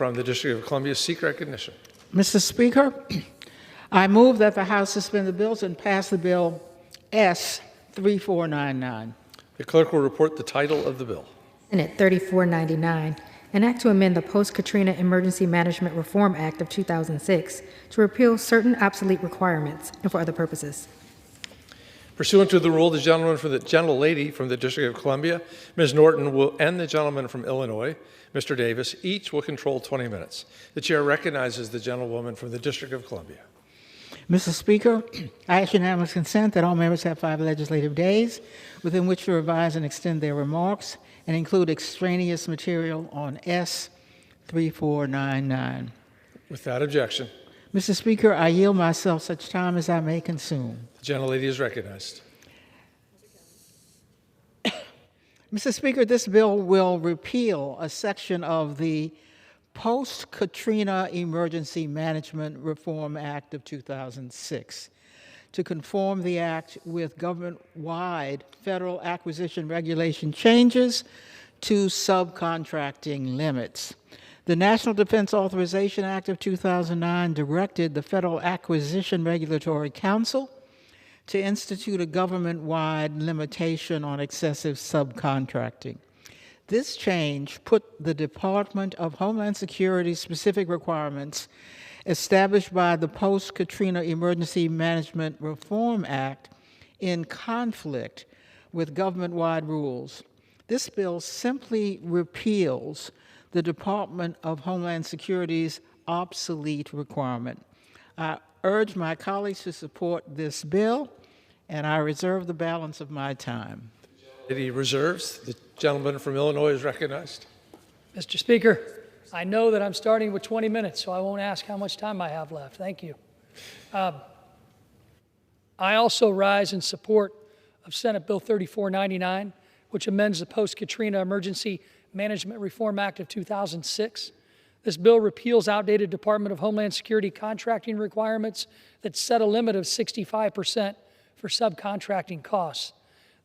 from the District of Columbia seek recognition. Mr. Speaker, I move that the House suspend the bills and pass the bill S. 3499. The clerk will report the title of the bill. Senate 3499, an act to amend the Post-Katrina Emergency Management Reform Act of 2006 to repeal certain obsolete requirements and for other purposes. Pursuant to the rule, the gentlelady from the District of Columbia, Ms. Norton, and the gentleman from Illinois, Mr. Davis, each will control 20 minutes. The chair recognizes the gentlewoman from the District of Columbia. Mr. Speaker, I ask unanimous consent that all members have 5 legislative days within which to revise and extend their remarks and include extraneous material on S. 3499. Without objection, Mr. Speaker, I yield myself such time as I may consume. the gentlelady is recognized. Mr. Speaker, this bill will repeal a section of the Post-Katrina Emergency Management Reform Act of 2006 to conform the act with government-wide federal acquisition regulation changes to subcontracting limits. The National Defense Authorization Act of 2009 directed the Federal Acquisition Regulatory Council to institute a government-wide limitation on excessive subcontracting. This change put the Department of Homeland Security's specific requirements established by the Post-Katrina Emergency Management Reform Act in conflict with government-wide rules. This bill simply repeals the Department of Homeland Security's obsolete requirement. I urge my colleagues to support this bill, and I reserve the balance of my time. Lady reserves. The gentleman from Illinois is recognized. Mr. Speaker, I know that I'm starting with 20 minutes, so I won't ask how much time I have left. Thank you. I also rise in support of Senate Bill 3499, which amends the Post-Katrina Emergency Management Reform Act of 2006. This bill repeals outdated Department of Homeland Security contracting requirements that set a limit of 65% for subcontracting costs.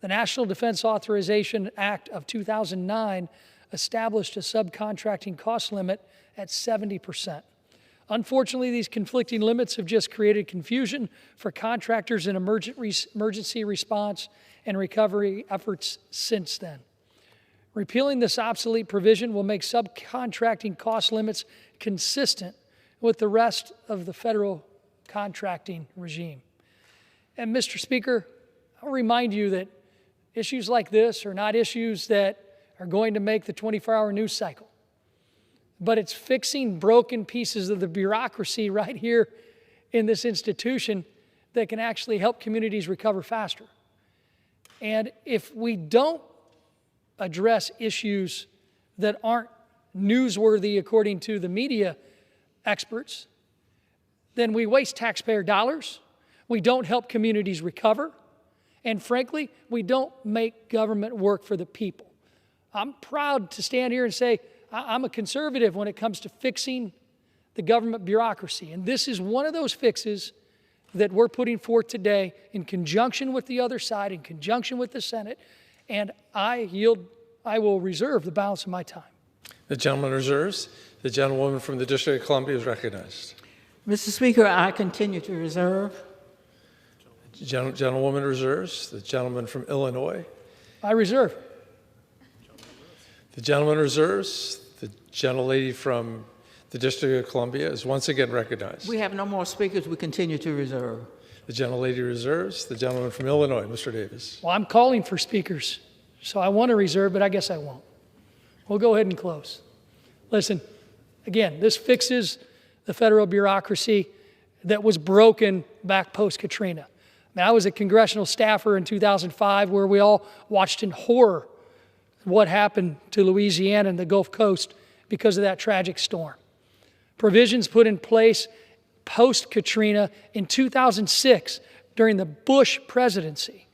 The National Defense Authorization Act of 2009 established a subcontracting cost limit at 70%. Unfortunately, these conflicting limits have just created confusion for contractors in emergency response and recovery efforts since then. Repealing this obsolete provision will make subcontracting cost limits consistent with the rest of the federal contracting regime. And Mr. Speaker, I'll remind you that issues like this are not issues that are going to make the 24-hour news cycle, but it's fixing broken pieces of the bureaucracy right here in this institution that can actually help communities recover faster. And if we don't address issues that aren't newsworthy according to the media experts, then we waste taxpayer dollars, we don't help communities recover, and frankly, we don't make government work for the people. I'm proud to stand here and say I'm a conservative when it comes to fixing the government bureaucracy, and this is one of those fixes that we're putting forth today in conjunction with the other side, in conjunction with the Senate, and I will reserve the balance of my time. The gentleman reserves. The gentlewoman from the District of Columbia is recognized. Mr. Speaker, I continue to reserve. The gentlewoman reserves. The gentleman from Illinois. I reserve. The gentleman reserves. The gentlelady from the District of Columbia is once again recognized. We have no more speakers. We continue to reserve. The gentlelady reserves. The gentleman from Illinois, Mr. Davis. Well, I'm calling for speakers, so I want to reserve, but I guess I won't. We'll go ahead and close. Listen, again, this fixes the federal bureaucracy that was broken back post-Katrina. I mean, I was a congressional staffer in 2005 where we all watched in horror what happened to Louisiana and the Gulf Coast because of that tragic storm. Provisions put in place post-Katrina in 2006 during the Bush presidency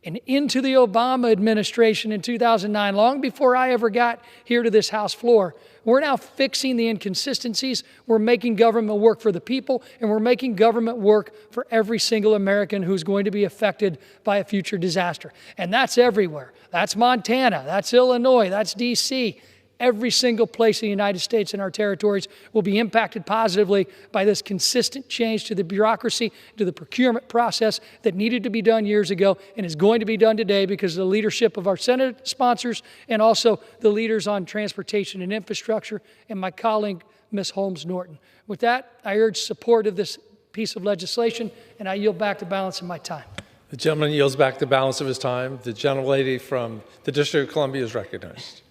and into the Obama administration in 2009, long before I ever got here to this House floor. We're now fixing the inconsistencies. We're making government work for the people, and we're making government work for every single American who's going to be affected by a future disaster. And that's everywhere. That's Montana, that's Illinois, that's D.C. Every single place in the United States and our territories will be impacted positively by this consistent change to the bureaucracy, to the procurement process that needed to be done years ago and is going to be done today because of the leadership of our Senate sponsors and also the leaders on transportation and infrastructure and my colleague, Ms. Holmes Norton. With that, I urge support of this piece of legislation, and I yield back the balance of my time. The gentleman yields back the balance of his time. The gentlelady from the District of Columbia is recognized.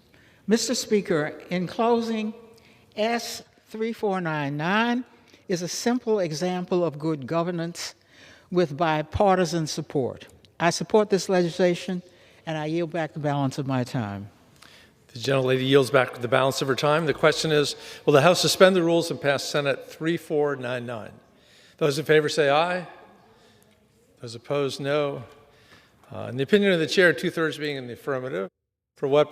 Mr. Speaker, in closing, S 3499 is a simple example of good governance with bipartisan support. I support this legislation, and I yield back the balance of my time. The gentlelady yields back the balance of her time. The question is, will the House suspend the rules and pass Senate 3499? Those in favor say aye. Those opposed, no. In the opinion of the chair, 2/3 being in the affirmative, for what